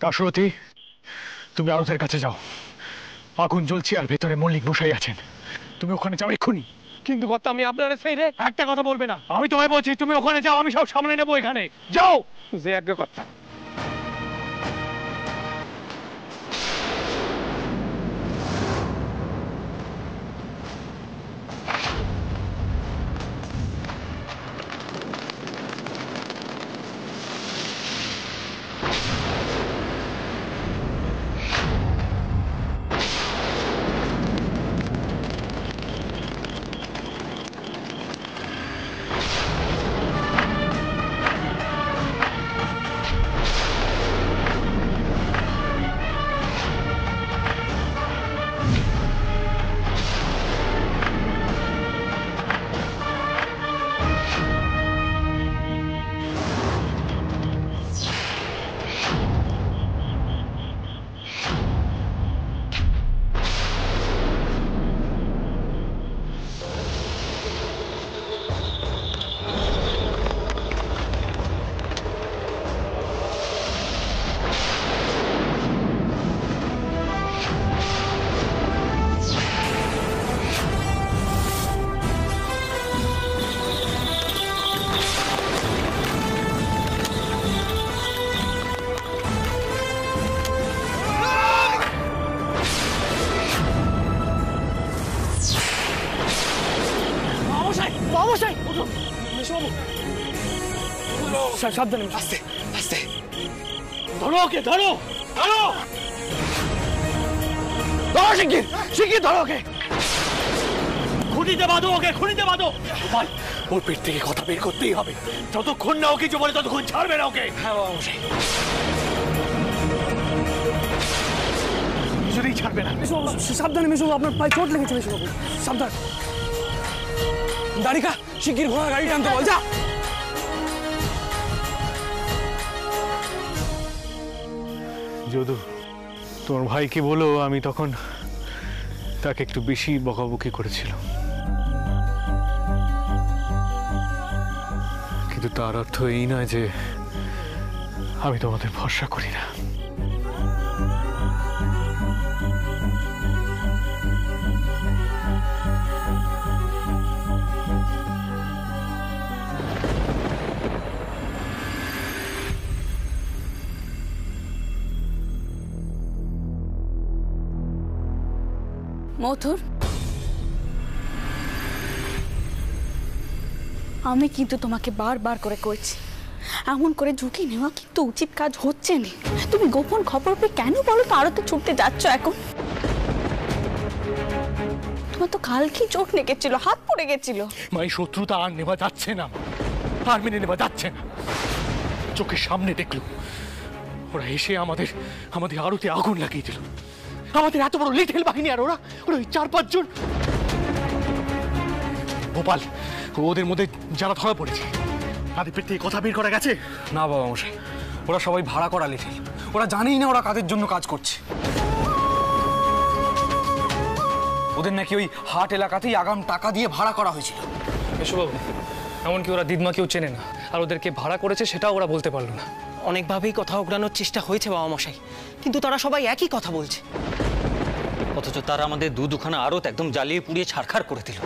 কাশরথী, তুমি আরতের কাছে যাও। আগুন জ্বলছে আর ভেতরে মল্লিক মশাই আছেন, তুমি ওখানে যাও এক্ষুনি। কিন্তু কর্তা আমি আপনার ছেড়ে একটা কথা বলবে না, আমি তোমায় বলছি তুমি ওখানে যাও, আমি সব সামনে নেবো, এখানে যাও। যে আজ্ঞা কর্তা। সাবধানে, আস্তে আস্তে ধরো ওকে, ধরো ধরো ধরো, শিগগির শিগগির ধরো ওকে, খুনিতে বাঁধো ওকে, খুনিতে বাঁধো। ভাই ওর পেট থেকে কথা বের করতেই হবে, যতক্ষণ না ওকে কিছু বলে ততক্ষণ ছাড়বে না ওকে। হ্যাঁ অবশ্যই, কিছুতেই ছাড়বে না। সাবধানে মেশো, আপনার পায়ে চোট লেগেছে মেশো বাবু, সাবধান। দাঁড়িকা, শিগগির ঘোড়া গাড়ি টানতে বল, যা। যদু, তোমার ভাইকে বলো আমি তখন তাকে একটু বেশি বকাবকি করেছিলাম, কিন্তু তার অর্থ এই নয় যে আমি তোমাদের ভরসা করি না। মথুর, আমি কিন্তু তোমাকে বারবার করে কইছি, এমন করে ঝুঁকি নেওয়া কিন্তু উচিত কাজ হচ্ছে না। তুমি গোপন খবর পেয়ে কেন বলো তো আরতে ছুটতে যাচ্ছ এখন? তোমার তো কালকে চোখ লেগেছিল, হাত পড়ে গেছিল। মাই শত্রুতা আর নেওয়া যাচ্ছে না, আর মেনে নেওয়া যাচ্ছে না। চোখের সামনে দেখলো ওরা এসে আমাদের আরতে আগুন লাগিয়ে দিল। আমাদের এত বড় লিটল বাহিনী, আর ওরা ওই 4-5 জন গোপাল, ওদের মধ্যে যারা ধরা পড়েছে তাদের পেট থেকে কথা বের করা গেছে। না বাবা মশাই, ওরা সবাই ভাড়া করা লিটেল, ওরা জানেই না ওরা কাদের জন্য কাজ করছে। ওদের নাকি ওই হাট এলাকাতেই আগাম টাকা দিয়ে ভাড়া করা হয়েছিল। মেশোবাবু, এমনকি ওরা দিদমাকেও চেনে না, আর ওদেরকে ভাড়া করেছে সেটাও ওরা বলতে পারলো না। অনেকভাবেই কথা ওগড়ানোর চেষ্টা হয়েছে বাবা মশাই, কিন্তু তারা সবাই একই কথা বলছে। অথচ তারা আমাদের দুখানা আড়ত একদম জ্বালিয়ে পুড়িয়ে ছারখার করে দিল,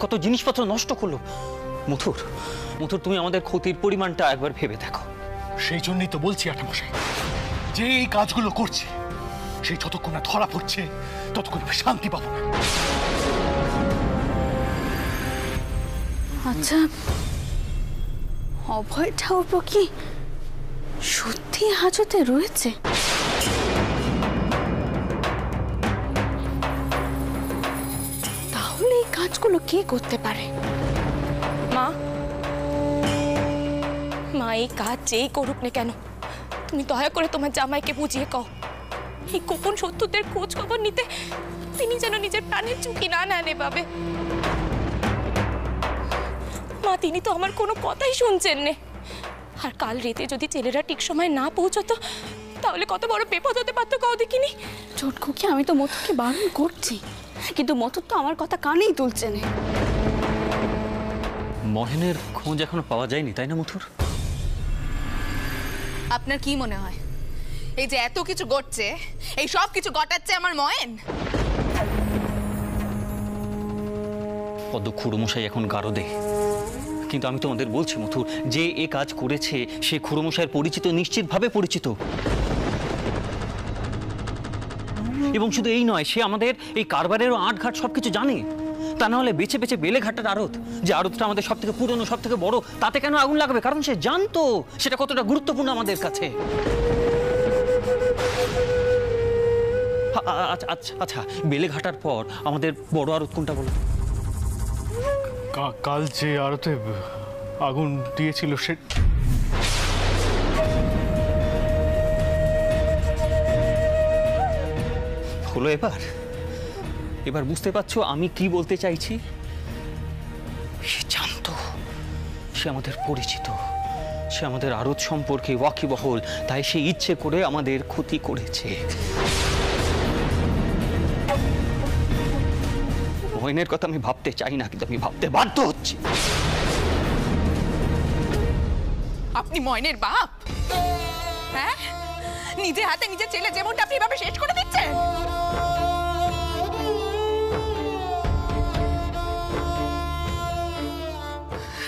কত জিনিসপত্র নষ্ট করলো। মথুর, তুমি আমাদের ক্ষতির পরিমাণটা একবার ভেবে দেখো। সেই জন্যই তো বলছি আঠামশাই, যে এই কাজগুলো করছে সেই যতক্ষণ না ধরা পড়ছে ততক্ষণ শান্তি পাবো না। আচ্ছা, অভয় ঠাকুর কি সত্যি হাজতে রয়েছে? তাহলে এই কাজগুলো কে করতে পারে? মা, এই কাজ যেই করুক না কেন, তুমি দয়া করে তোমার জামাইকে বুঝিয়ে কও, এই গোপন শত্রুদের খোঁজ খবর নিতে তিনি যেন নিজের প্রাণের ঝুঁকি না নেয় পাবে। মা, তিনি তো আমার কোনো কথাই শুনছেন না। আর কাল রাতে যদি ছেলেরা ঠিক সময় না পৌঁছতো তাহলে কত বড় বিপদ হতে পারতো কাউ দেখিনি। চটকুকি, আমি তো মথুরকে বারণ করছি, কিন্তু মথুর তো আমার কথা কানেই তুলছে না। মহেনের খোঁজ এখনো পাওয়া যায়নি, তাই না মথুর? আপনার কি মনে হয় এই যে এত কিছু ঘটছে, এই সব কিছু ঘটাচ্ছে আমার ময়েন? পদ্ম খুড়োমশাই এখন গারদে, কিন্তু আমি তোমাদের বলছি মথুর, যে এ কাজ করেছে সে খুড়োমশাইয়ের পরিচিত, নিশ্চিতভাবে পরিচিত। এবং শুধু এই নয়, সে আমাদের এই কারবারেরও আটঘাট সবকিছু জানে। তা না হলে বেছে বেছে বেলেঘাটার আড়ত, যে আড়তটা আমাদের সব থেকে পুরনো, সব থেকে বড়, তাতে কেন আগুন লাগবে? কারণ সে জানতো সেটা কতটা গুরুত্বপূর্ণ আমাদের কাছে। আচ্ছা, বেলেঘাটার পর আমাদের বড় আড়ত কোনটা বলো? কাল যে আড়তে আগুন দিয়েছিল সে হলো। এবার বুঝতে পারছো আমি কি বলতে চাইছি? সে জানতো, সে আমাদের পরিচিত, সে আমাদের আড়ত সম্পর্কে ওয়াকিবহল, তাই সে ইচ্ছে করে আমাদের ক্ষতি করেছে। ময়নের কথা আমি ভাবতে চাই না, কিন্তু আমি ভাবতে বাধ্য হচ্ছি। আপনি ময়নের বাপ? হ্যাঁ, নিজে হাতে নিজের ছেলে যেমনটা আপনি এভাবে শেষ করে দিচ্ছেন।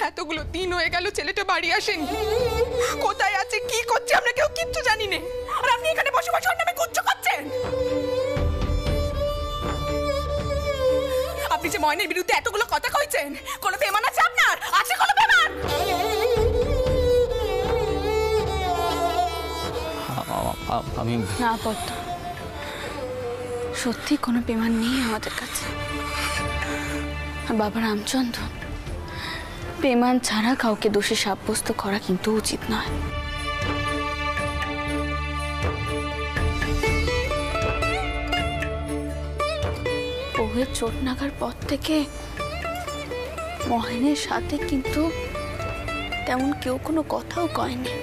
এতগুলো দিন হয়ে গেল ছেলেটা বাড়ি আসেনি, কোথায় আছে, কি করছে আমরা কেউ কিচ্ছু জানি না, আর আপনি এখানে বসে বসে ওর নামে কুচ্ছ করছেন। আপনি যে ময়নের বিরুদ্ধে এতগুলো কথা কইছেন, কোনো পেমান আছে আপনার? আছে কোনো পেমান? আমি না পদ্ম, সত্যি কোনো পেমান নেই আমাদের কাছে। আর বাবা রামচন্দ্র, পেমান ছাড়া কাউকে দোষী সাব্যস্ত করা কিন্তু উচিত নয়। বউয়ের চোট নাগার পর থেকে মহেনের সাথে কিন্তু তেমন কেউ কোনো কথাও কয়নি।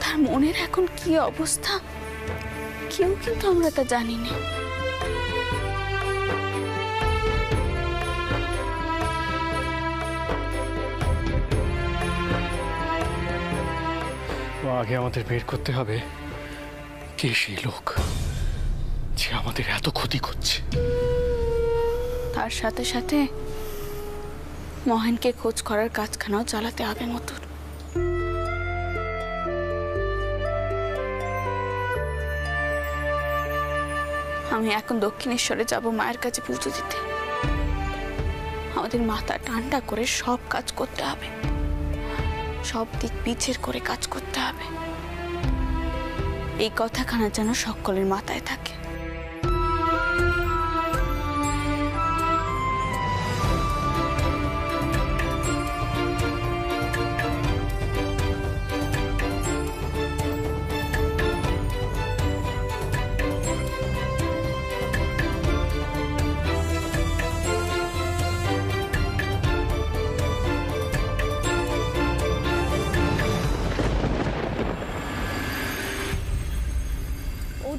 তার মনের এখন কি অবস্থা কেউ কিন্তু আমরা তা জানি না। আগে আমাদের বের করতে হবে কে সেই লোক যে আমাদের এত ক্ষতি করছে। তার সাথে সাথে মহেনকে খোঁজ করার কাজখানাও চালাতে হবে মতুর। আমি এখন দক্ষিণেশ্বরে যাব মায়ের কাছে পুজো দিতে। আমাদের মাথা ঠান্ডা করে সব কাজ করতে হবে, সব দিক বিচার করে কাজ করতে হবে। এই কথাখানা যেন সকলের মাথায় থাকে।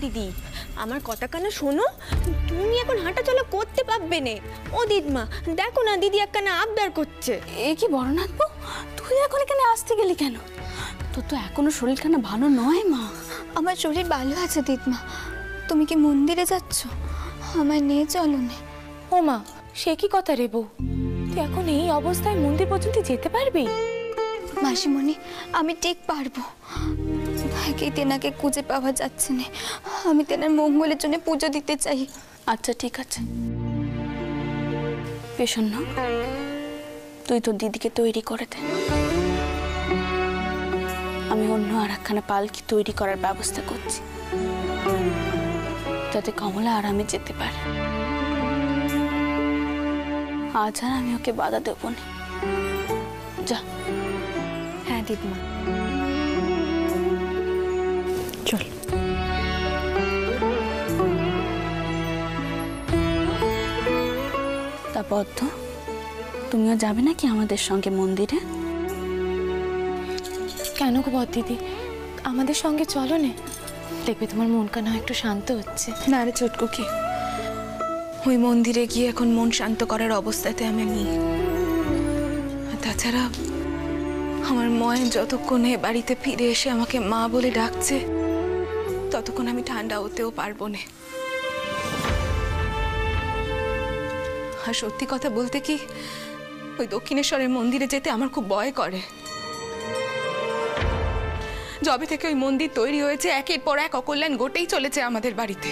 দিদি, আমার কথা কানা শোনো, তুমি এখন হাঁটা চলা করতে পারবে না। ও দিদমা, দেখো না দিদি একখানা আবদার করছে। এ কি বড়নাথ বউ, তুই এখন এখানে আসতে গেলি কেন? তোর তো এখনো শরীরখানা ভালো নয় মা। আমার শরীর ভালো আছে দিদমা, তুমি কি মন্দিরে যাচ্ছ? আমায় নিয়ে চলো না। ও মা, সে কি কথা রে বউ, তুই এখন এই অবস্থায় মন্দির পর্যন্ত যেতে পারবি? মাসিমণি, আমি ঠিক পারবো। ভাইকেই তেনাকে খুঁজে পাওয়া যাচ্ছে না, আমি তেনার মঙ্গলের জন্য পুজো দিতে চাই। আচ্ছা ঠিক আছে, পেশন্ন তুই তোর দিদিকে তৈরি করে দে, আমি অন্য আর একখানা পালকি তৈরি করার ব্যবস্থা করছি, যাতে কমলা আর আমি যেতে পারে। আজ আর আমি ওকে বাধা দেবো না, যা। হ্যাঁ দিদমা, চল। তা পদ্ম, তুমিও যাবে নাকি আমাদের সঙ্গে মন্দিরে? কেন গো বদ দিদি, আমাদের সঙ্গে চলো না, দেখবে তোমার মন কানা একটু শান্ত হচ্ছে। না রে চটকুকি, ওই মন্দিরে গিয়ে এখন মন শান্ত করার অবস্থাতে আমি নেই। তাছাড়া আমার ময়েন যতক্ষণ এ বাড়িতে ফিরে এসে আমাকে মা বলে ডাকছে ততক্ষণ আমি ঠান্ডা হতেও পারবো না। আর সত্যি কথা বলতে কি, ওই দক্ষিণেশ্বরের মন্দিরে যেতে আমার খুব ভয় করে। যবে থেকে ওই মন্দির তৈরি হয়েছে একের পর এক অকল্যাণ ঘটেই চলেছে আমাদের বাড়িতে।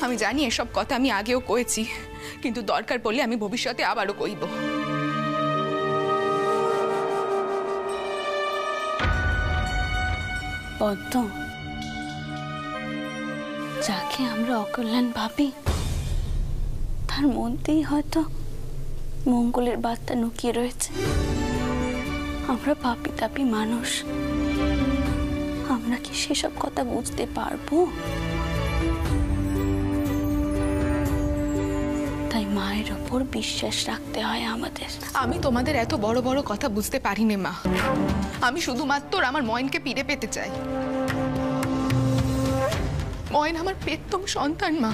আমি জানি এসব কথা আমি আগেও কয়েছি, কিন্তু দরকার পড়লে আমি ভবিষ্যতে আবারও কইব। পদ্ম, যাকে আমরা অকল্যাণ ভাবি তার মধ্যেই হয়তো মঙ্গলের বার্তা লুকিয়ে রয়েছে। আমরা পাপি তাপি মানুষ, আমরা কি সেসব কথা বুঝতে পারবো? তাই মায়ের ওপর বিশ্বাস রাখতে হয় আমাদের। আমি তোমাদের এত বড় বড় কথা বুঝতে পারি না মা। আমি শুধুমাত্র আমার ময়নকে ফিরে পেতে চাই। ময়ন আমার পেতম সন্তান মা।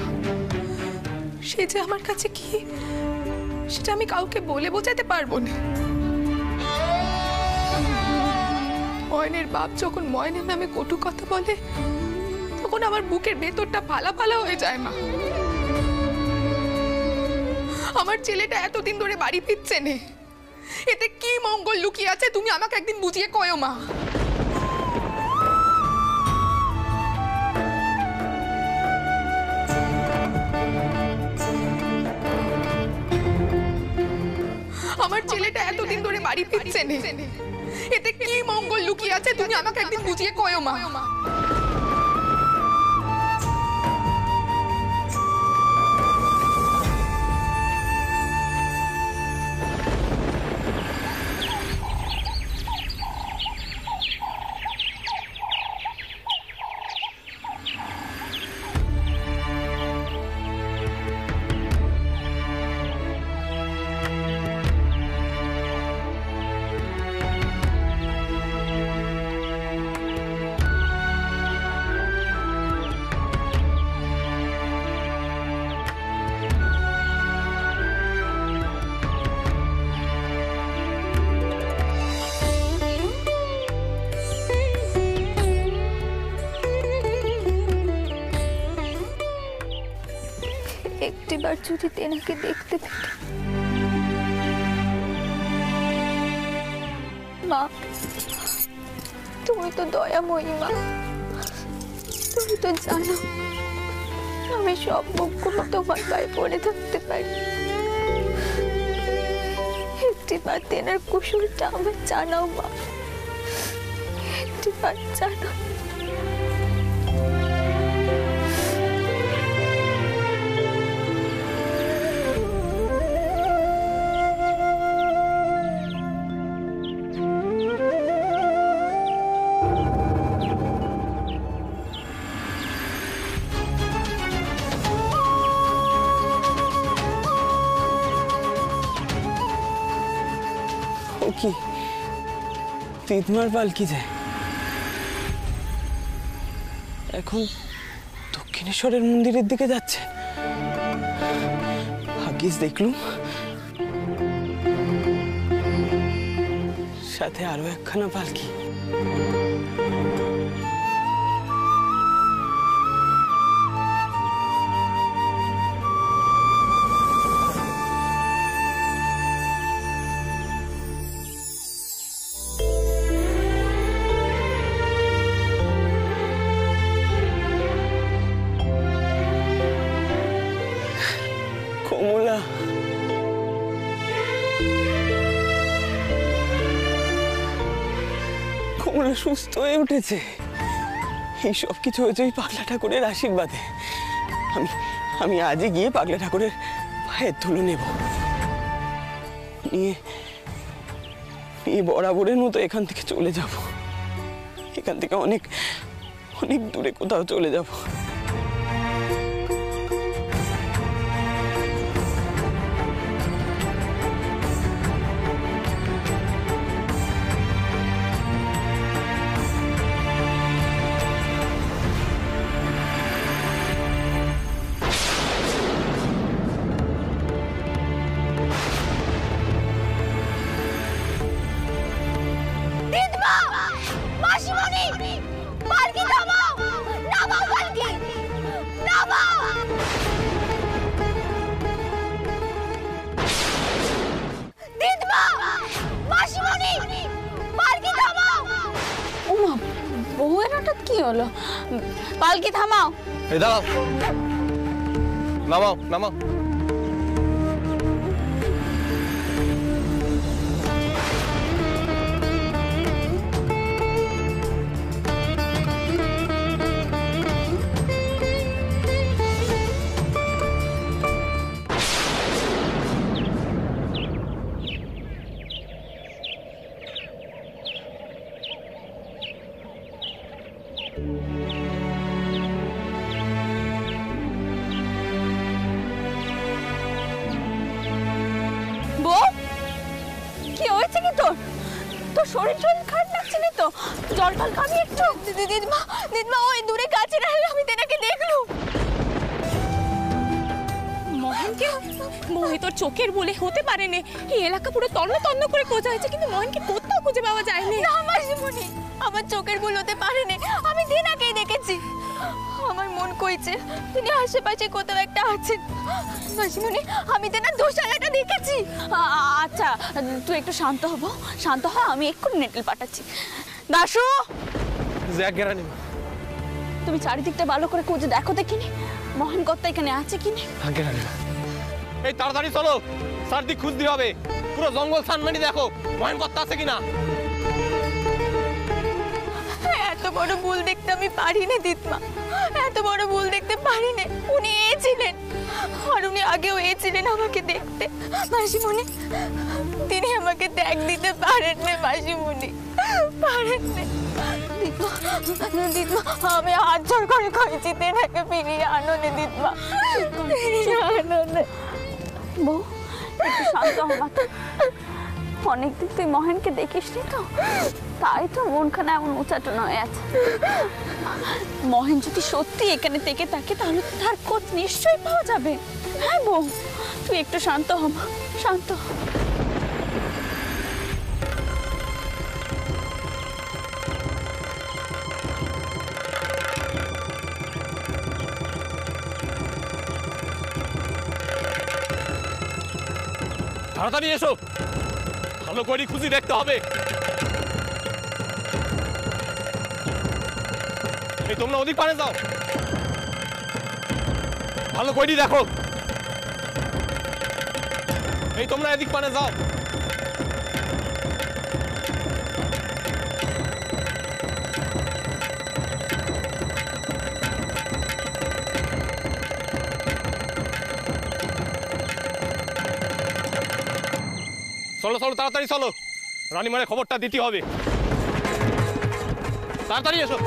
সে যে আমার কাছে কি, সেটা আমি কাউকে বলে বোঝাতে পারবো না। ময়নের বাপ যখন ময়নের নামে কটু কথা বলে তখন আমার বুকের ভেতরটা ফালা ফালা হয়ে যায় মা। আমার ছেলেটা এতদিন ধরে বাড়ি ফিরছে না, এতে কি মঙ্গল লুকিয়ে আছে তুমি আমাকে একদিন বুঝিয়ে কয়ো মা। আমার ছেলেটা এতদিন ধরে বাড়ি ফিরছে না, এতে কি মঙ্গল লুকিয়ে আছে তুমি আমাকে একদিন বুঝিয়ে কয়ো মা। একটিবার যদি তেনাকে দেখতে পেত। মা, তুমি তো দয়াময়ী মা, তুমি তো জানো আমি সব মুখগুলো তোমার গায়ে পড়ে থাকতে পারি। একটিবার তেনার কুশলটা আমার জানাও মা, একটিবার জানাও। কি তিতমার পালকি যায় এখন দক্ষিণেশ্বরের মন্দিরের দিকে যাচ্ছে। ভাগ্যিস দেখলুম সাথে আরো একখানা পালকি। কমলা, কমলা সুস্থ হয়ে উঠেছে। এই সব কিছু হয়েছে ওই পাগলা ঠাকুরের আশীর্বাদে। আমি আজই গিয়ে পাগলা ঠাকুরের পায়ের ধুলো নেব, নিয়ে বরাবরের মতো এখান থেকে চলে যাব। এখান থেকে অনেক অনেক দূরে কোথাও চলে যাব। হলো? পালকি থামাও। এই দাঁড়াও, নামাও নামাও। বউ, কি হয়েছে কি তোর? তোর শরীর টরীর খারাপ লাগছে না তো? জল টল খাবি একটু? দিদিমা, দিদিমা ওই দূরে গাছের আড়ালে আমি তেনাকে দেখলুম। মোহনকে বই তোর চোখের বলে হতে পারে না। এই এলাকা পুরো তন্ন তন্ন করে খোঁজা হয়েছে, কিন্তু মোহনকে কোথাও খুঁজে পাওয়া যায়নি। না মাসিমণি, আমার চোখের ভুল হতে পারে না, আমি দিনাকেই দেখেছি। আমার মন কইছে তিনি আশেপাশে কোথাও একটা আছেন। মাসিমণি, আমি তেনার দোষালাটা দেখেছি। আচ্ছা তুই একটু শান্ত হবো, শান্ত হ, আমি এক্ষুনি নেটেল পাঠাচ্ছি। দাশু, রানীমা, তুমি চারিদিকটা ভালো করে খুঁজে দেখো দেখিনি মোহন কর্তা এখানে আছে কিনা। রানীমা, এই তাড়াতাড়ি চলো, চারদিক খুঁজতে হবে, পুরো জঙ্গল সানমানি দেখো মহেন কর্তা আছে কিনা। এত বড় ভুল দেখতে আমি পারি না দিতমা, এত বড় ভুল দেখতে পারি না। উনি ছিলেন, আর উনি আগেও ছিলেন আমাকে দেখতে। মাসিমণি, তিনি আমাকে ত্যাগ দিতে পারেন না মাসিমণি, পারেন না। দিতমা, আমি হাত জোর করে কইছি তেনাকে ফিরিয়ে আনো নে দিতমা, ফিরিয়ে আনো নে। বউ, একটু শান্ত হবা তো। অনেকদিন তুই মহেনকে দেখিসনি তো, তাই তো মনখানা এমন উচাটন হয়ে আছে। মহেন যদি সত্যি এখানে থেকে থাকে তাহলে তার খোঁজ নিশ্চয়ই পাওয়া যাবে। হ্যাঁ বউ, তুই একটু শান্ত হ, শান্ত হ। তাড়াতাড়ি এসো, ভালো করে খুঁজে দেখতে হবে। এই তোমরা ওদিক পারে যাও, ভালো করে দেখো। এই তোমরা এদিক পারে যাও। চলো চলো, তাড়াতাড়ি চলো, রানীমারে খবরটা দিতে হবে। তাড়াতাড়ি এসো।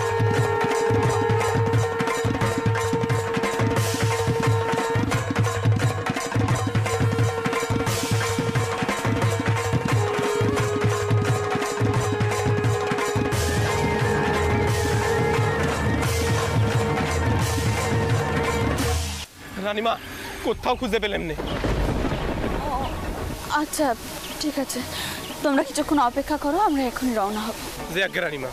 রানীমা, কোথাও খুঁজে পেলেন না। আচ্ছা ঠিক আছে, তোমরা কিছুক্ষণ অপেক্ষা করো, আমরা এখনই রওনা হব। যে আগে রানীমা।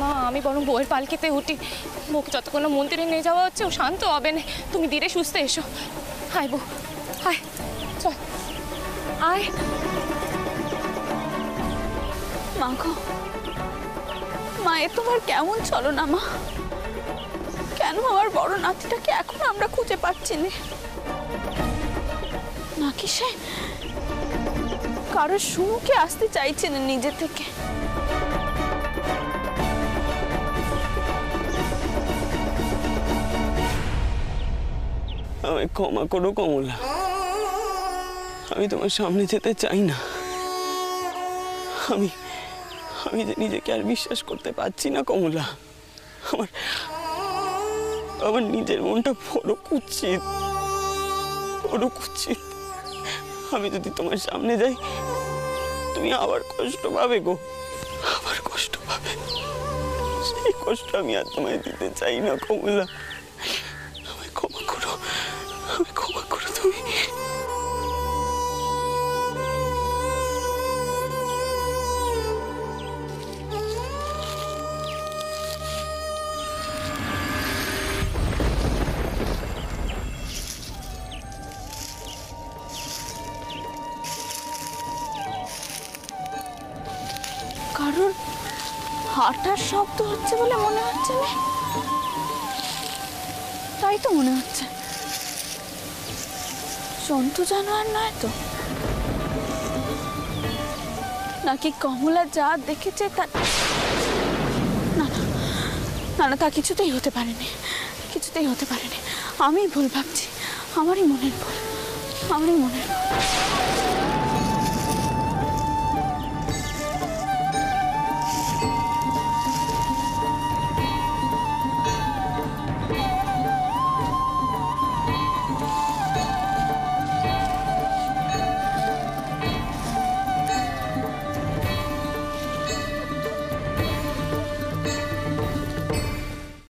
মা, আমি বরং বউয়ের পালকিতে উঠি। বউকে যতক্ষণ না মন্দিরে নিয়ে যাওয়া হচ্ছে ও শান্ত হবে না। তুমি ধীরে সুস্থে এসো। হায় বউ, হায়, চল আয়। মা গো, মা এ তোমার কেমন চলো না মা? কেন আমার বড় নাতিটাকে এখন আমরা খুঁজে পাচ্ছি না? নাকি সে কারোর সুমুখে আসতে চাইছে না নিজে থেকে? আমায় ক্ষমা করো কমলা, আমি তোমার সামনে যেতে চাই না। আমি আমি যে নিজেকে আর বিশ্বাস করতে পারছি না কমলা। আমার নিজের মনটা বড় কুৎসিত, বড় কুৎসিত। আমি যদি তোমার সামনে যাই তুমি আবার কষ্ট পাবে গো, আবার কষ্ট পাবে। সেই কষ্ট আমি আর তোমায় দিতে চাই না কমলা। আমায় ক্ষমা করো, আমায় ক্ষমা করো তুমি। হাঁটার শব্দ হচ্ছে বলে মনে হচ্ছে না, তাই তো মনে হচ্ছে। জন্তু জানোয়ার নয় তো, নাকি কমলা যা দেখেছে তার, না না না না, তা কিছুতেই হতে পারেনি, কিছুতেই হতে পারেনি। আমি ভুল ভাবছি, আমারই মনের ভুল, আমারই মনের ভুল।